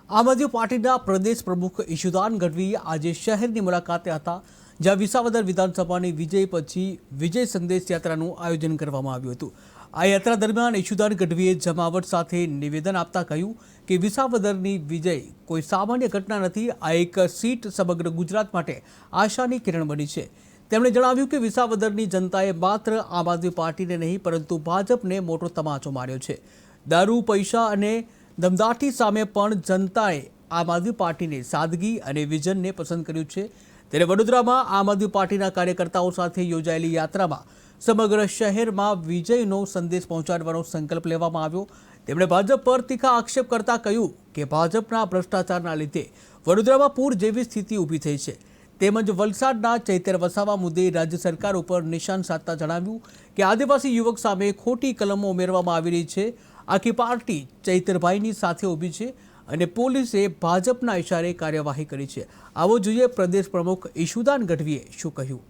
આમ આદમી પાર્ટીના પ્રદેશ પ્રમુખ ઈશુદાન ગઢવી આજે શહેરની મુલાકાતે હતા, જ્યાં વિસાવદર વિધાનસભાની વિજય પછી વિજય સંદેશ યાત્રાનું આયોજન કરવામાં આવ્યું હતું। આ યાત્રા દરમિયાન ઈશુદાન ગઢવીએ જમાવટ સાથે નિવેદન આપતા કહ્યું કે વિસાવદરની વિજય કોઈ સામાન્ય ઘટના નથી, આ એક સીટ સમગ્ર ગુજરાત માટે આશાની કિરણ બની છે। તેમણે જણાવ્યું કે વિસાવદરની જનતાએ માત્ર આમ આદમી પાર્ટીને નહીં પરંતુ ભાજપને મોટો તમાચો માર્યો છે। દારૂ, પૈસા અને દમદાટી સામે પણ જનતાએ આમ આદમી પાર્ટીને સાદગી અને વિઝનને પસંદ કર્યું છે। ત્યારે વડોદરામાં આમ આદમી પાર્ટીના કાર્યકર્તાઓ સાથે યોજાયેલી યાત્રામાં સમગ્ર શહેરમાં વિજયનો સંદેશ પહોંચાડવાનો સંકલ્પ લેવામાં આવ્યો। તેમણે ભાજપ પર તીખા આક્ષેપ કરતા કહ્યું કે ભાજપના ભ્રષ્ટાચારના લીધે વડોદરામાં પૂર જેવી સ્થિતિ ઊભી થઈ છે। તેમજ વલસાડના ચૈતર વસાવા મુદ્દે રાજ્ય સરકાર ઉપર નિશાન સાધતા જણાવ્યું કે આદિવાસી યુવક સામે ખોટી કલમો ઉમેરવામાં આવી રહી છે। આખી પાર્ટી ચૈતરભાઈની સાથે ઊભી છે અને પોલીસે ભાજપના ઇશારે કાર્યવાહી કરી છે। આવો જોઈએ પ્રદેશ પ્રમુખ ઈશુદાન ગઢવીએ શું કહ્યું।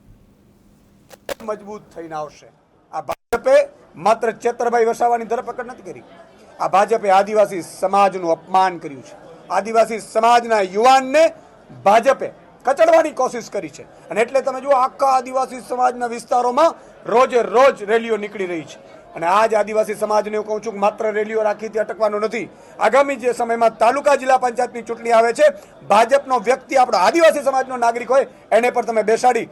મજબૂત થઈને આવશે। આ ભાજપે માત્ર ચૈતરભાઈ વસાવાની ધરપકડ નથી કરી, આ ભાજપે આદિવાસી સમાજનું અપમાન કર્યું છે। આદિવાસી સમાજના યુવાનને ભાજપે કચડવાની કોશિશ કરી છે અને એટલે તમે જુઓ આખા આદિવાસી સમાજના વિસ્તારોમાં રોજે રોજ રેલીઓ નીકળી રહી છે। અને આજ આદિવાસી સમાજને હું કહું છું કે માત્ર રેલીઓ રાખીથી અટકવાનું નથી। આગામી જે સમયમાં તાલુકા જિલ્લા પંચાયતની ચૂંટણી આવે છે, ભાજપનો વ્યક્તિ આપણો આદિવાસી સમાજનો નાગરિક હોય એને પર તમે બેસાડી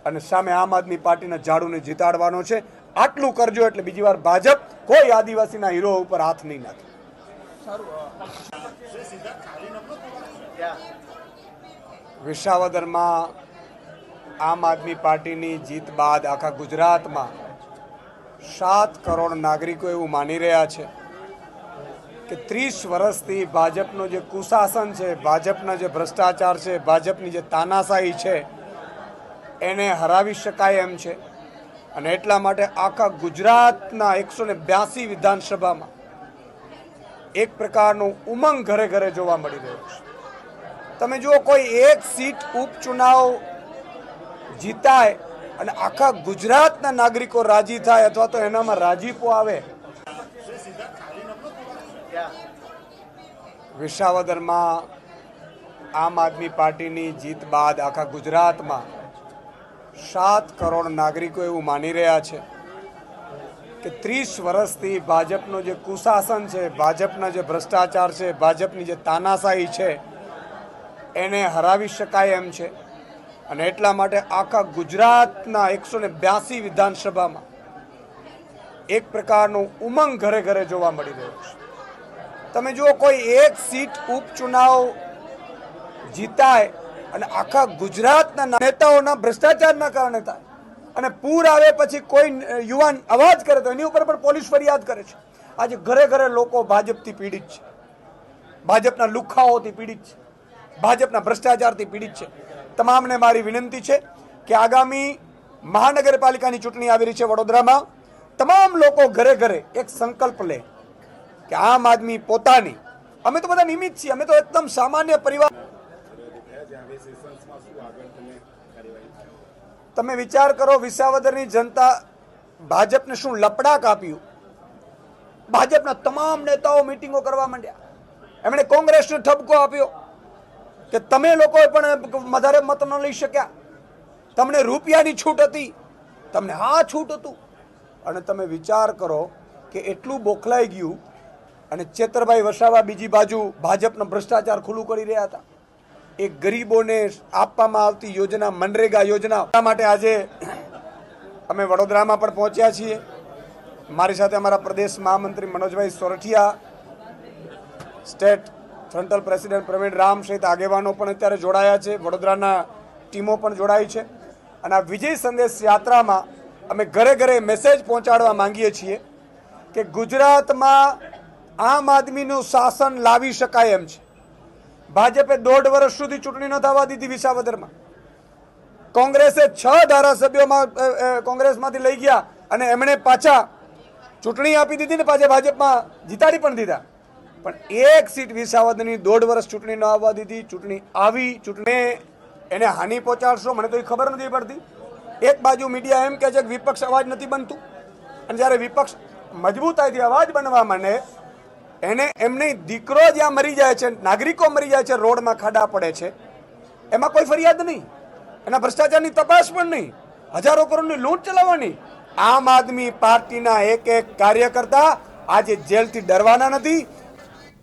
અને સામે આમ આદમી પાર્ટીના ઝાડુને જીતાડવાનો છે। આટલું કરજો એટલે બીજી વાર ભાજપ કોઈ આદિવાસીના હીરો ઉપર હાથ નહીં નાખે। વિસાવદરમાં આમ આદમી પાર્ટીની જીત બાદ આખા ગુજરાતમાં 7 કરોડ નાગરિકો એવું માની રહ્યા છે કે 30 વર્ષથી ભાજપનો જે કુશાસન છે, ભાજપના જે ભ્રષ્ટાચાર છે, ભાજપની જે તાનાશાહી છે એને હરાવી શકાય એમ છે। અને એટલા માટે આખા ગુજરાતના 182 વિધાનસભામાં એક પ્રકારનું ઉમંગ ઘરે ઘરે જોવા મળી રહ્યો છે। તમે જુઓ કોઈ એક સીટ ઉપચુનાવ જીતાય અને આખા ગુજરાતના નાગરિકો રાજી થાય અથવા તો એનામાં રાજીપો આવે। વિસાવદરમાં આમ આદમી પાર્ટીની જીત બાદ આખા ગુજરાતમાં 7 કરોડ નાગરિકો એવું માની રહ્યા છે કે 30 વર્ષથી ભાજપનો જે કુશાસન છે, ભાજપના જે ભ્રષ્ટાચાર છે, ભાજપની જે તાનાશાહી છે એને હરાવી શકાય એમ છે। અને એટલા માટે આખા ગુજરાતના 182 વિધાનસભામાં એક પ્રકારનું ઉમંગ ઘરે ઘરે જોવા મળી રહ્યો છે। તમે જુઓ કોઈ એક સીટ ઉપચુનાવ જીતાય અને આખા ગુજરાતના નેતાઓના ભ્રષ્ટાચારના કારણે થાય અને પૂર આવે પછી કોઈ યુવાન અવાજ કરે તો એની ઉપર પણ પોલીસ ફરિયાદ કરે છે। આજે ઘરે ઘરે લોકો ભાજપથી પીડિત છે, ભાજપના લુખાઓથી પીડિત છે, ભાજપના ભ્રષ્ટાચારથી પીડિત છે। તમામને મારી વિનંતી છે કે આગામી મહાનગરપાલિકાની ચૂંટણી આવી રહી છે વડોદરામાં, તમામ લોકો ઘરે ઘરે એક સંકલ્પ લે કે આમ આદમી પોતાની, અમે તો બધા નિમિત્ત છીએ, અમે તો એકદમ સામાન્ય પરિવાર। તમે વિચાર કરો વિસાવદરની જનતા ભાજપને શું લપડાક આપ્યું। ભાજપના તમામ નેતાઓ મિટિંગો કરવા માંડ્યા, એમણે કોંગ્રેસને ઠપકો આપ્યો કે તમે લોકો પણ વધારે મત ન લઈ શક્યા, તમને રૂપિયાની છૂટ હતી, તમને હા છૂટ હતું। અને તમે વિચાર કરો કે એટલું બોખલાઈ ગયું અને ચૈતરભાઈ વસાવા બીજી બાજુ ભાજપનો ભ્રષ્ટાચાર ખુલ્લું કરી રહ્યા હતા। એક ગરીબોને આપવામાં આવતી યોજના મનરેગા યોજના માટે આજે અમે વડોદરામાં પણ પહોંચ્યા છીએ। મારી સાથે અમારા પ્રદેશ મહામંત્રી Manojbhai Sorathiya, state frontal president Pravin Ram સહિત આગેવાનો પણ અત્યારે જોડાયા છે, વડોદરાના ટીમો પણ જોડાઈ છે। અને આ વિજય સંદેશ યાત્રામાં અમે ઘરે ઘરે મેસેજ પહોંચાડવા માંગીએ છીએ કે ગુજરાતમાં આમ આદમીનું શાસન લાવી શકાય એમ છે। ભાજપે 1.5 વર્ષ સુધી ચૂંટણી ન થવા દીધી વિસાવદરમાં, કોંગ્રેસે 6 ધારાસભ્યોમાં કોંગ્રેસમાંથી લઈ ગયા અને એમણે પાછા ચૂંટણી આપી દીધી ને પાછા ભાજપમાં જીતાડી પણ દીધા, પણ એક સીટ વિસાવદરની 1.5 વર્ષ ચૂંટણી ન આવવા દીધી। ચૂંટણી આવી, ચૂંટણી એને હાનિ પહોંચાડશો મને તો એ ખબર નથી પડતી। એક બાજુ મીડિયા એમ કહે છે કે વિપક્ષ અવાજ નથી બનતું અને જ્યારે વિપક્ષ મજબૂતાઈથી અવાજ બનવા માંડે એને એમની દીકરો જ્યાં મરી જાય છે, નાગરિકો મરી જાય છે, રોડમાં ખાડા પડે છે, એમાં કોઈ ફરિયાદ નહીં, એના ભ્રષ્ટાચારની તપાસ પણ નહીં, હજારો કરોડની લૂંટ ચલાવવાની. આમ આદમી પાર્ટીના એક કાર્યકર્તા આજે જેલથી ડરવાના નથી.